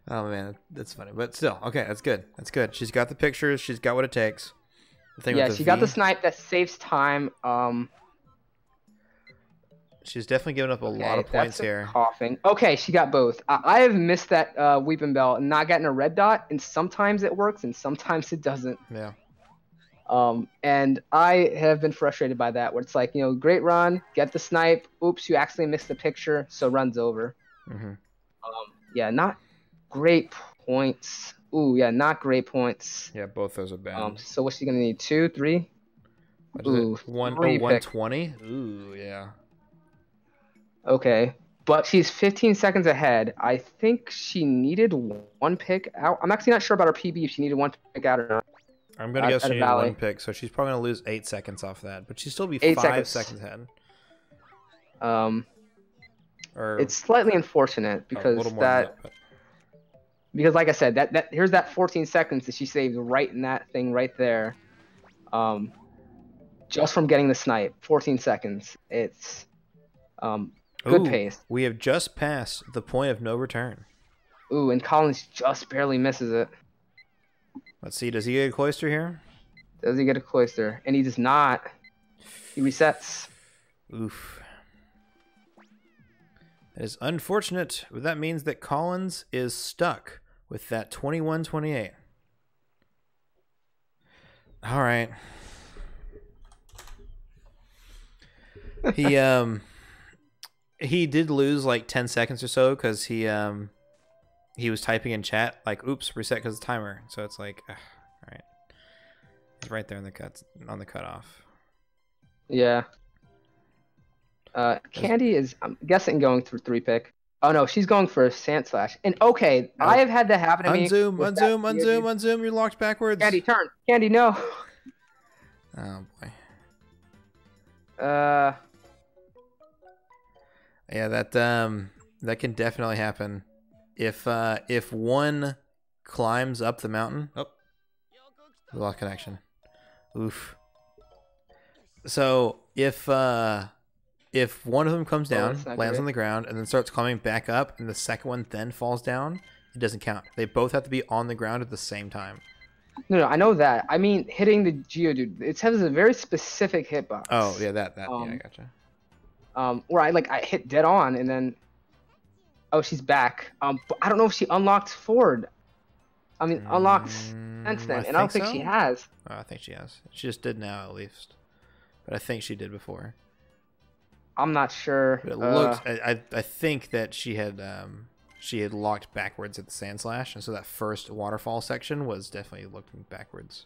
Oh man, that's funny. But still, okay, that's good. That's good. She's got the pictures. She's got what it takes. The thing Yeah, with she got the snipe that saves time. She's definitely giving up a lot of points here. Coughing. Okay, she got both. I have missed that weeping bell and not getting a red dot, and sometimes it works and sometimes it doesn't. Yeah. And I have been frustrated by that, where it's like, great run, get the snipe. Oops, you accidentally missed the picture, so run's over. Yeah, not great points. Ooh, yeah, not great points. Yeah, both those are bad. So what's she gonna need? 2, 3? Ooh, 120. Ooh, yeah. Okay, but she's 15 seconds ahead. I think she needed 1 pick out. I'm actually not sure about her PB if she needed 1 pick out or not. I'm gonna guess she needed 1 pick, so she's probably gonna lose 8 seconds off that, but she'd still be 5 seconds ahead. It's slightly unfortunate because because like I said, that here's that 14 seconds that she saved right in that thing right there, just from getting the snipe. 14 seconds. It's good pace. We have just passed the point of no return. Ooh, and Collins just barely misses it. Let's see, does he get a cloister here? Does he get a cloister? And he does not. He resets. Oof. That is unfortunate, but that means that Collins is stuck with that 21-28. All right. He did lose like 10 seconds or so because he was typing in chat like, "Oops, reset because of the timer." So it's like, all right, it's right there in the cutoff. Yeah. Candy is, I'm guessing, going for 3 pick. Oh no, she's going for a sand slash. And okay, I have had that happen to me. Unzoom. You're locked backwards. Candy, turn. Candy, no. Oh boy. Yeah, that can definitely happen. If one climbs up the mountain, we lost connection. Oof. So if one of them comes down, lands on the ground, and then starts climbing back up, and the second one then falls down, it doesn't count. They both have to be on the ground at the same time. No, I know that. I mean, hitting the Geodude. It has a very specific hitbox. Oh yeah, that. Yeah, I gotcha. Where I hit dead on, and then, oh, she's back. But I don't know if she unlocked forward. I mean, unlocked since then, and I don't think she has. Oh, I think she has. She just did now, at least. But I think she did before. I'm not sure. But it looks. I think that she had locked backwards at the Sand Slash, and so that first waterfall section was definitely looking backwards.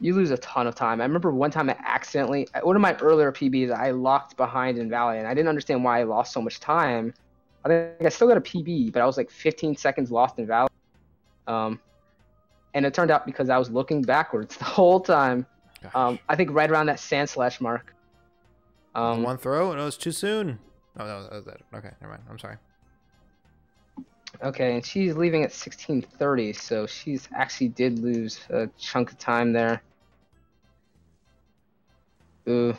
You lose a ton of time. I remember one time I accidentally, one of my earlier PBs, I locked behind in Valley, and I didn't understand why I lost so much time. I think I still got a PB, but I was like 15 seconds lost in Valley. And it turned out because I was looking backwards the whole time. I think right around that Sand Slash mark. One throw? No, it's too soon. Oh, no, that was that. Okay, never mind. I'm sorry. Okay, and she's leaving at 16:30, so she's actually did lose a chunk of time there. Ooh.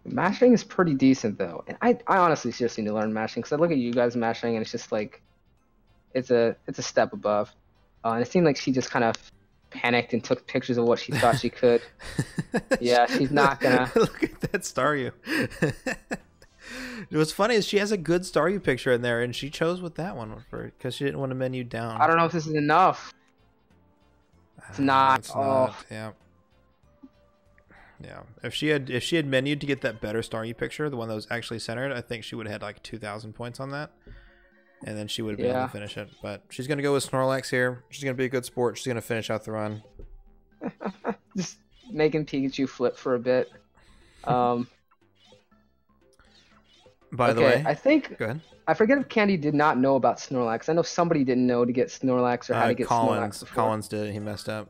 Mashing is pretty decent though, and I honestly just need to learn mashing because I look at you guys mashing and it's just like, it's a step above. And it seemed like she just kind of panicked and took pictures of what she thought she could. Yeah, she's not gonna. Look at that Staryu. What's funny is she has a good Staryu picture in there, and she chose with that one because she didn't want to menu down. I don't know if this is enough. It's not. It's not. Yeah. Yeah. If she had menued to get that better Staryu picture, the one that was actually centered, I think she would have had like 2,000 points on that. And then she would have been able to finish it. But she's going to go with Snorlax here. She's going to be a good sport. She's going to finish out the run. Just making Pikachu flip for a bit. By the way, I think... Go ahead. I forget if Candy did not know about Snorlax. I know somebody didn't know to get Snorlax or how to get Snorlax before. Collins did. He messed up.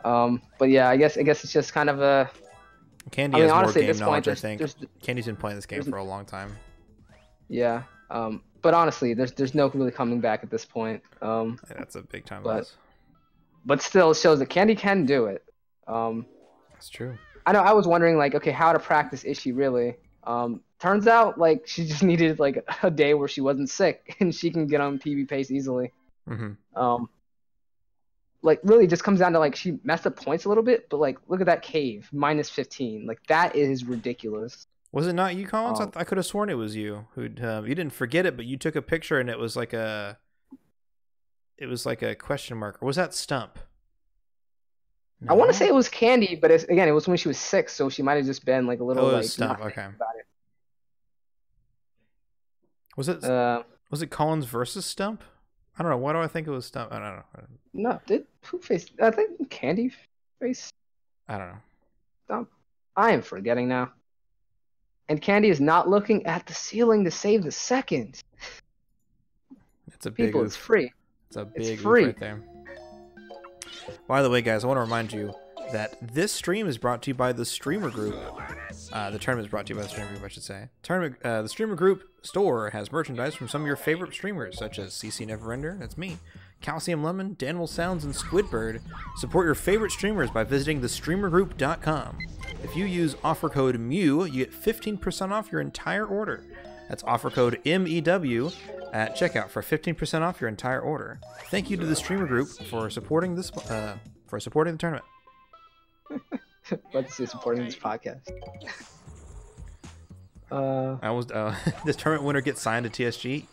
But yeah, I guess it's just kind of a... Candy has more game knowledge, I think. Candy's been playing this game for a long time. Yeah. But honestly, there's no really coming back at this point. Yeah, that's a big time loss. But still, it shows that Candy can do it. That's true. I know. I was wondering, like, okay, how to practice is she really? Turns out, like, she just needed like a day where she wasn't sick, and she can get on PB pace easily. Mm-hmm. Like, really, just comes down to like she messed up points a little bit, but like, look at that cave, -15. Like, that is ridiculous. Was it not you, Collins? I could have sworn it was you who. You didn't forget it, but you took a picture, and it was like a. It was like a question mark. Or was that Stump? No? I want to say it was Candy, but it was when she was 6, so she might have just been like a little like Stump. Okay. About it. Was it? Was it Collins versus Stump? I don't know. Why do I think it was Stump? I don't know. No, who faced? I think Candy faced. I don't know. Stump. I am forgetting now. And Candy is not looking at the ceiling to save the second. It's a big. People, it's free. It's a big free right there. By the way, guys, I want to remind you that this stream is brought to you by the Streamer Group. The tournament is brought to you by the Streamer Group, I should say. The Streamer Group store has merchandise from some of your favorite streamers, such as CC Neverender, that's me, Calcium Lemon, Danimal Sounds, and Squidbird. Support your favorite streamers by visiting thestreamergroup.com. If you use offer code MEW, you get 15% off your entire order. That's offer code MEW at checkout for 15% off your entire order. Thank you to the Streamer Group for supporting this supporting the tournament. Let's see, supporting this podcast. This tournament winner gets signed to TSG.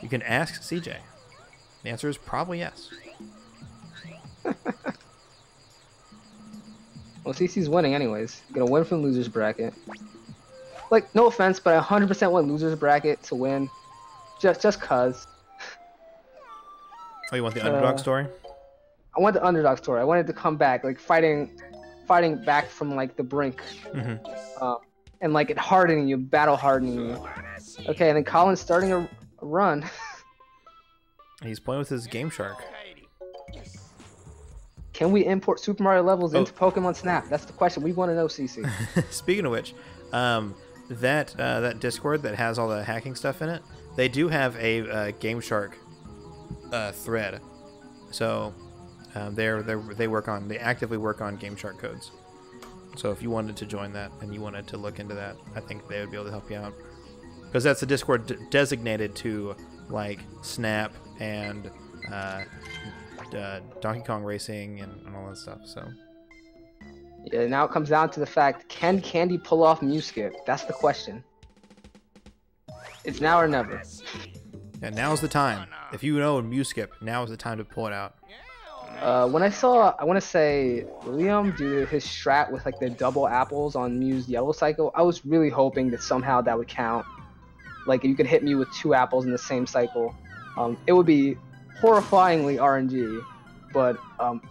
You can ask CJ. The answer is probably yes. Well, CC's winning anyways. Gonna win from losers bracket. Like, no offense, but I 100% want losers bracket to win. Just cause. Oh, you want the underdog story? I want the underdog story. I wanted to come back, like fighting back from like the brink, and like it hardening you, battle hardening you. Okay, and then Colin's starting a run. He's playing with his Game Shark. Can we import Super Mario levels into Pokemon Snap? That's the question we want to know, CC. Speaking of which, that Discord that has all the hacking stuff in it, they do have a Game Shark thread. So they actively work on Game Shark codes. So if you wanted to join that and you wanted to look into that, I think they would be able to help you out, because that's a Discord designated to like Snap and Donkey Kong Racing and all that stuff. So yeah, now it comes down to the fact: can Candy pull off Mew Skip? That's the question. It's now or never. Yeah, now's the time. If you know Mew Skip, now is the time to pull it out. When I saw, I want to say, Liam do his strat with like the double apples on Mew's yellow cycle, I was really hoping that somehow that would count. Like, if you could hit Mew with 2 apples in the same cycle, it would be horrifyingly RNG. But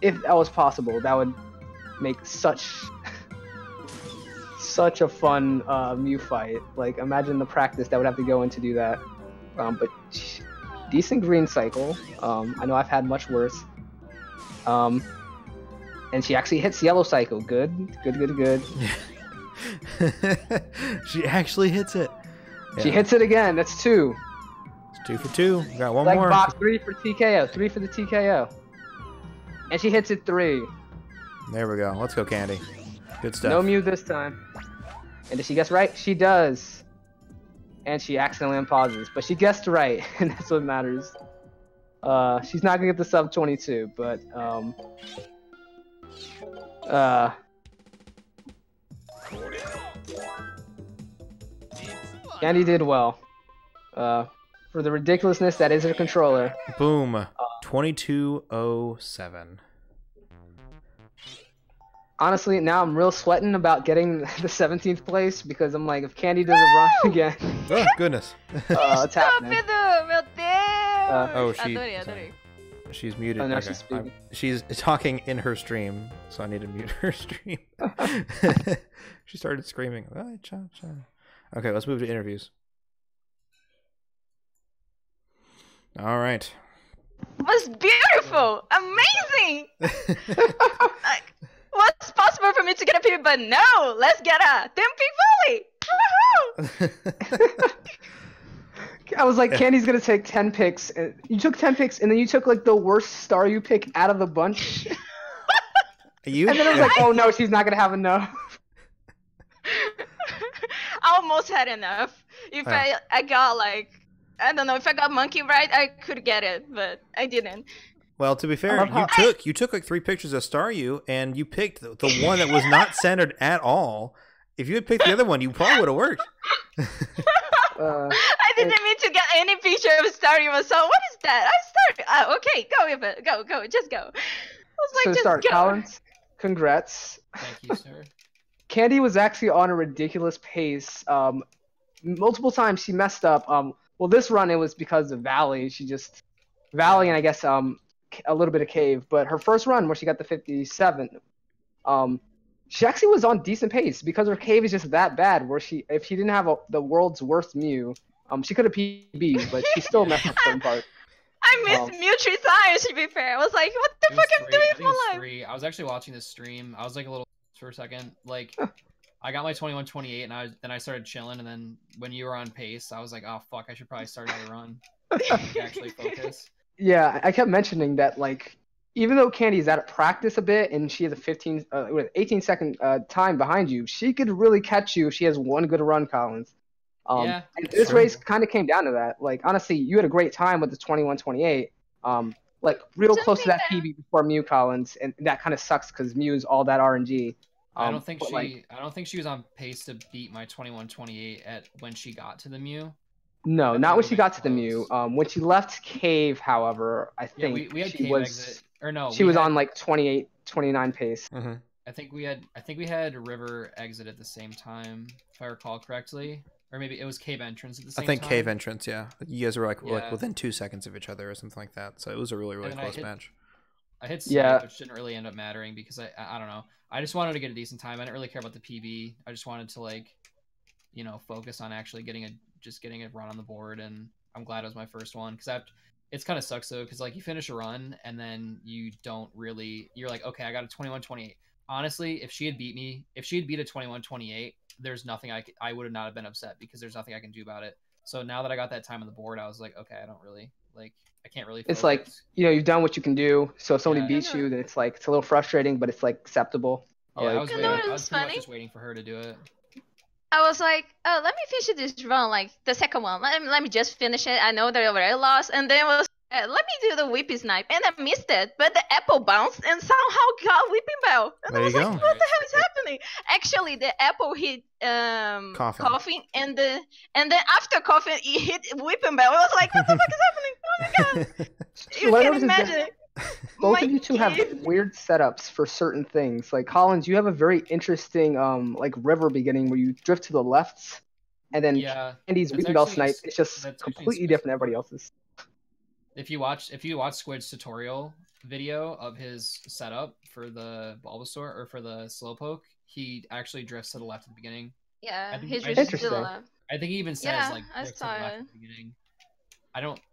if that was possible, that would make such a fun Mew fight. Like, imagine the practice that would have to go in to do that. But decent green cycle. I know I've had much worse. And she actually hits yellow cycle. Good. She actually hits it. Yeah. She hits it again. That's 2. It's 2 for 2. We got one like more. Box 3 for TKO. 3 for the TKO. And she hits it 3. There we go. Let's go, Candy. Good stuff. No Mew this time. And did she guess right? She does. And she accidentally unpauses. But she guessed right, and that's what matters. She's not gonna get the sub 22, but Candy did well. For the ridiculousness that is her controller. Boom. 2207. Honestly, now I'm real sweating about getting the 17th place, because I'm like, if Candy doesn't run again. Oh, goodness. It's happening. Meu Deus! Adorei. She's muted. Oh, no, okay. She's talking in her stream, so I need to mute her stream. She started screaming. Oh, cha-cha. Okay, let's move to interviews. All right. It was beautiful! Amazing! What's possible for me to get a PB, but no! Let's get a Tempi Volley! Woohoo! I was like, Candy's gonna take 10 picks. And you took 10 picks, and then you took like the worst Staryu pick out of the bunch. You? And then I was like, oh no, she's not gonna have enough. I almost had enough. If I got like, I don't know, if I got monkey right, I could get it, but I didn't. Well, to be fair, you took like 3 pictures of Staryu, and you picked the one that was not centered at all. If you had picked the other one, you probably would have worked. I didn't mean to get any picture of Staryu. So what is that? I started. Okay, go with it. Go, just go. I was like, so just start, go. Collins. Congrats. Thank you, sir. Candy was actually on a ridiculous pace. Multiple times she messed up. Well, this run it was because of Valley. Valley and I guess a little bit of Cave. But her first run where she got the 57, she actually was on decent pace because her Cave is just that bad. Where if she didn't have the world's worst Mew, she could have PB'd, but she still messed up some part. I missed Mew 3 times, to be fair. I was like, what the fuck am I doing with my life? I was actually watching this stream. I was like a little for a second. Like, I got my 21-28, and then I started chilling, and then when you were on pace, I was like, oh, fuck, I should probably start another run. Like, actually focus. Yeah, I kept mentioning that, like, even though Candy's out of practice a bit, and she has a 18-second time behind you, she could really catch you if she has one good run, Collins. Yeah, and this race kind of came down to that. Like, honestly, you had a great time with the 21-28. Like, real close to that PB before Mew, Collins, and that kind of sucks because Mew's all that RNG. I don't think she was on pace to beat my 21-28 when she got to the Mew. No, not when she got to the Mew. When she left Cave, however, I think we had she Cave was exit. Or no, she was on like 28, 29 pace. Mm-hmm. I think we had River exit at the same time, if I recall correctly. Or maybe it was Cave entrance at the same time. I think Cave entrance, yeah. You guys were like within 2 seconds of each other or something like that. So it was a really, really close match. I hit Snipe, which didn't really end up mattering because I don't know. I just wanted to get a decent time. I didn't really care about the PB. I just wanted to, like, you know, focus on actually getting a run on the board, and I'm glad it was my first one because it's kind of sucks though because like you finish a run and then you're like, okay, I got a 21-28. Honestly, if she had beat a 21-28, there's nothing I would have not have been upset because there's nothing I can do about it. So now that I got that time on the board, I was like, okay, I can't really focus. It's like, you know, you've done what you can do. So if somebody beats you, then it's like it's a little frustrating, but it's like acceptable. Yeah, like, I was pretty much just waiting for her to do it. I was like, oh, let me finish this run, like the second one. Let me just finish it. I know that I already lost, and then it was let me do the whippy snipe, and I missed it. But the apple bounced and somehow got whipping bell. And there I was you like, go. what the hell is happening? Actually, the apple hit coughing, and then after coughing, it hit whipping bell. I was like, what the fuck is happening? Oh my god! You can imagine it. Both of you two have weird setups for certain things. Like Collins, you have a very interesting like river beginning where you drift to the left, and then Candy's whipping bell snipe. It's just completely different than everybody else's. If you watch Squid's tutorial video of his setup for the Bulbasaur or for the Slowpoke, he actually drifts to the left at the beginning. Yeah, he drifts to the left. I think he even says like I drift to the left at the beginning.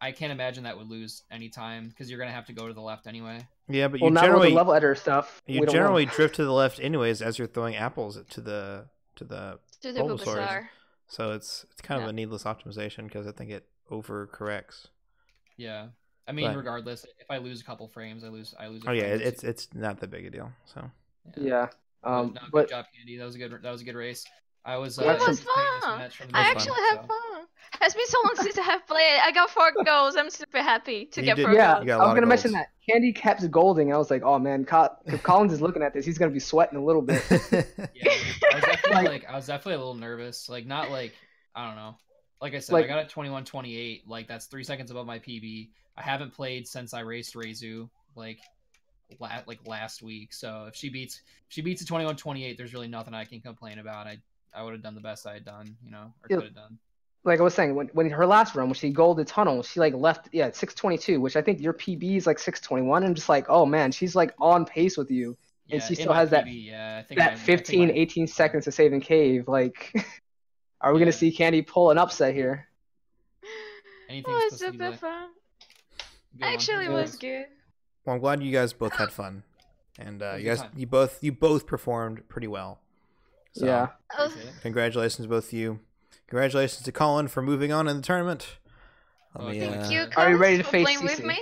I can't imagine that would lose any time because you're gonna have to go to the left anyway. Yeah, but you generally with the level editor stuff. You generally drift to the left anyways as you're throwing apples to the Bulbasaur. So it's kind of a needless optimization because I think it overcorrects. Yeah, I mean, regardless, if I lose a couple frames, I lose. Oh yeah, it's not that big a deal. So yeah. Good job, Candy. That was a good race. It was fun. I actually had fun. It's been so long since I have played. I got 4 goals. I'm super happy to get 4 goals. Yeah, I was gonna mention that Candy kept golding. I was like, oh man, if Collins is looking at this, he's gonna be sweating a little bit. Yeah, I was definitely a little nervous. Like, not like, I don't know. Like I said, I got a 21-28. Like, that's 3 seconds above my PB. I haven't played since I raced Reizu like last week. So if she beats a 21-28, there's really nothing I can complain about. I would have done the best I had done, you know, or could have done. Like I was saying, when her last run, when she golded tunnel, she like left 6:22, which I think your PB is like 6:21. I'm just like, oh man, she's like on pace with you, and she still has PB, that 18 seconds to save in cave. Like, are we gonna see Candy pull an upset here? It was super fun. Actually, it was good. Well, I'm glad you guys both had fun, and you both performed pretty well. So, yeah. Congratulations, both of you. Congratulations to Colin for moving on in the tournament. Let me, Thank you, Are you ready to for face playing with CC? me?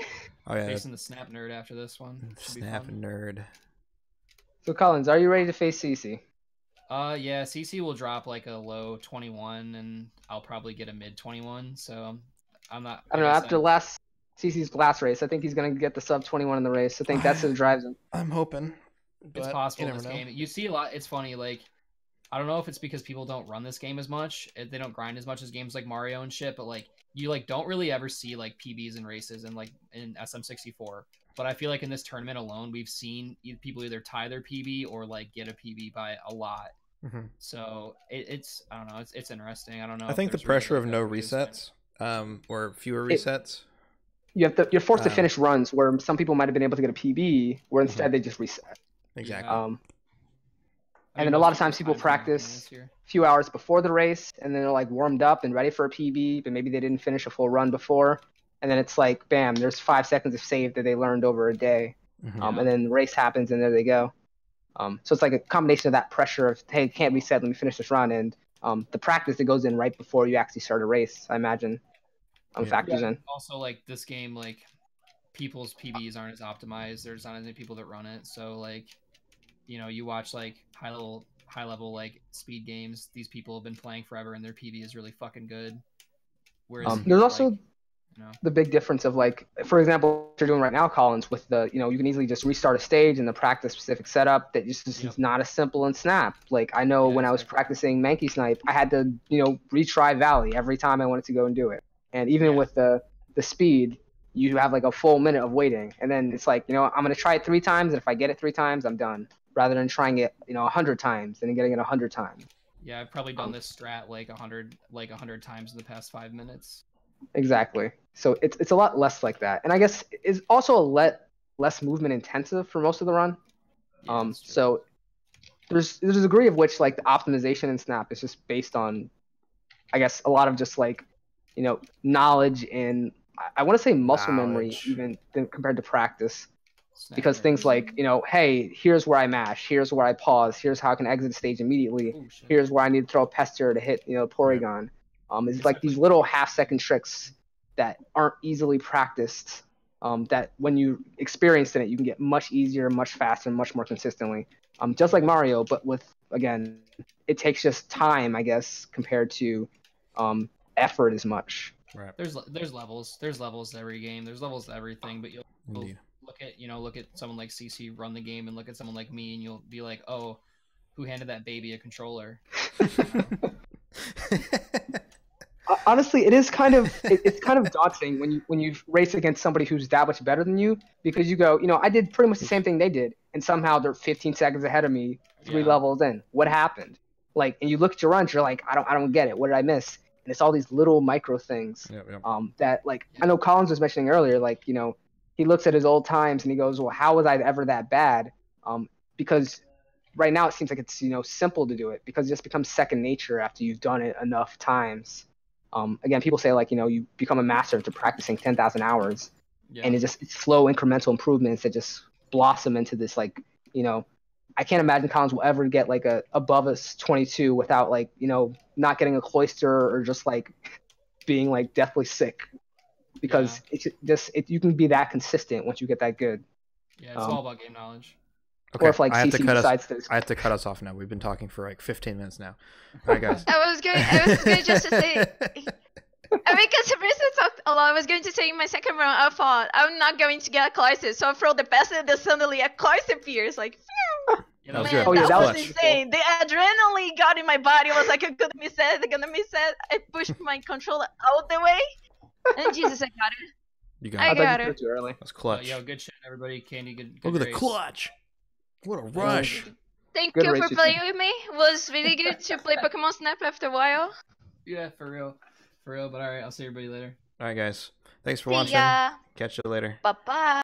Oh yeah, Facing the Snap Nerd after this one. Should be Snap fun. nerd. So Collins, are you ready to face CC? Yeah, CC will drop like a low 21, and I'll probably get a mid 21. So I'm not. I don't know. After CC's last race, I think he's gonna get the sub 21 in the race. I think that's what drives him. I'm hoping. It's possible in this game. You see a lot. It's funny. Like, I don't know if it's because people don't run this game as much. They don't grind as much as games like Mario and shit. But like, you like don't really ever see like PBs in races and like in SM64. But I feel like in this tournament alone, we've seen people either tie their PB or like get a PB by a lot. Mm-hmm. So it's I don't know. It's interesting. I don't know. I think the pressure of no resets, or fewer resets. You're forced to finish runs where some people might have been able to get a PB, where instead they just reset. Exactly. And then a lot of times people practice a few hours before the race, and then they're like warmed up and ready for a PB, but maybe they didn't finish a full run before. And then it's like, bam, there's 5 seconds of save that they learned over a day. And then the race happens, and there they go. So it's like a combination of that pressure of, hey, can't reset, let me finish this run, and the practice that goes in right before you actually start a race, I imagine, factors in. Also, like, this game, like, people's PBs aren't as optimized. There's not as many people that run it. So, like, you know, you watch, like, high level, like, speed games. These people have been playing forever, and their PB is really fucking good. Whereas there's also... like, the big difference of, like, for example, what you're doing right now, Collins, with the, you know, you can easily just restart a stage and the practice specific setup that just is not as simple in Snap. Like, I know when I was practicing Mankey Snipe, I had to, you know, retry Valley every time I wanted to go and do it. And even with the speed, you have like a full minute of waiting. And then it's like, you know, I'm going to try it 3 times. And if I get it 3 times, I'm done. Rather than trying it, you know, 100 times and then getting it 100 times. Yeah, I've probably done this strat like 100 times in the past 5 minutes. Exactly. So it's a lot less like that, and I guess it's also less movement intensive for most of the run. So there's a degree of which, like, the optimization in Snap is just based on, I guess, a lot of just, like, you know, knowledge and I want to say muscle memory even compared to practice, because things like, you know, hey, here's where I mash, here's where I pause, here's how I can exit the stage immediately, here's where I need to throw a pester to hit, you know, Porygon. It's like these little half-second tricks that aren't easily practiced, that when you experience in it, you can get much easier, much faster, and much more consistently. Just like Mario, but with, again, it takes just time, I guess, compared to effort as much. Right. There's levels. There's levels to every game. There's levels to everything, but you'll look at someone like CC run the game and look at someone like me, and you'll be like, oh, who handed that baby a controller? Honestly, it is kind of it's kind of daunting when you race against somebody who's that much better than you, because you go, you know, I did pretty much the same thing they did, and somehow they're 15 seconds ahead of me, 3 levels in. What happened? Like, and you look at your runs, you're like, I don't get it. What did I miss? And it's all these little micro things that, like, I know Collins was mentioning earlier, like, you know, he looks at his old times and he goes, well, how was I ever that bad? Because right now it seems like it's, you know, simple to do it, because it just becomes second nature after you've done it enough times. Again, people say, like, you know, you become a master after practicing 10,000 hours, and it's slow incremental improvements that just blossom into this, like, you know, I can't imagine Collins will ever get like above a 22 without, like, you know, not getting a cloister or just like being like deathly sick, because it's just you can be that consistent once you get that good. Yeah, it's all about game knowledge. Okay, or if, like, CC decides to... I have to cut us off now. We've been talking for like 15 minutes now. All right, guys. I was going just to say, I mean, because Marissa talked a lot. I was going to say in my second round, I thought I'm not going to get a cloister, so I throw the best, and then suddenly a cloister appears. Like, phew! That was Man, good. that was insane. The adrenaline got in my body. I was like, I'm gonna miss it. I pushed my controller out the way, and Jesus, I got it. You got I got it. Too early. That's clutch. Yo, good shit, everybody. Candy, good Look at race. the clutch. What a rush. Thank Good you race, for playing with me. It was really good to play Pokemon Snap after a while. Yeah, for real. But all right, I'll see everybody later. All right, guys. Thanks for See watching. ya. Catch you later. Bye-bye.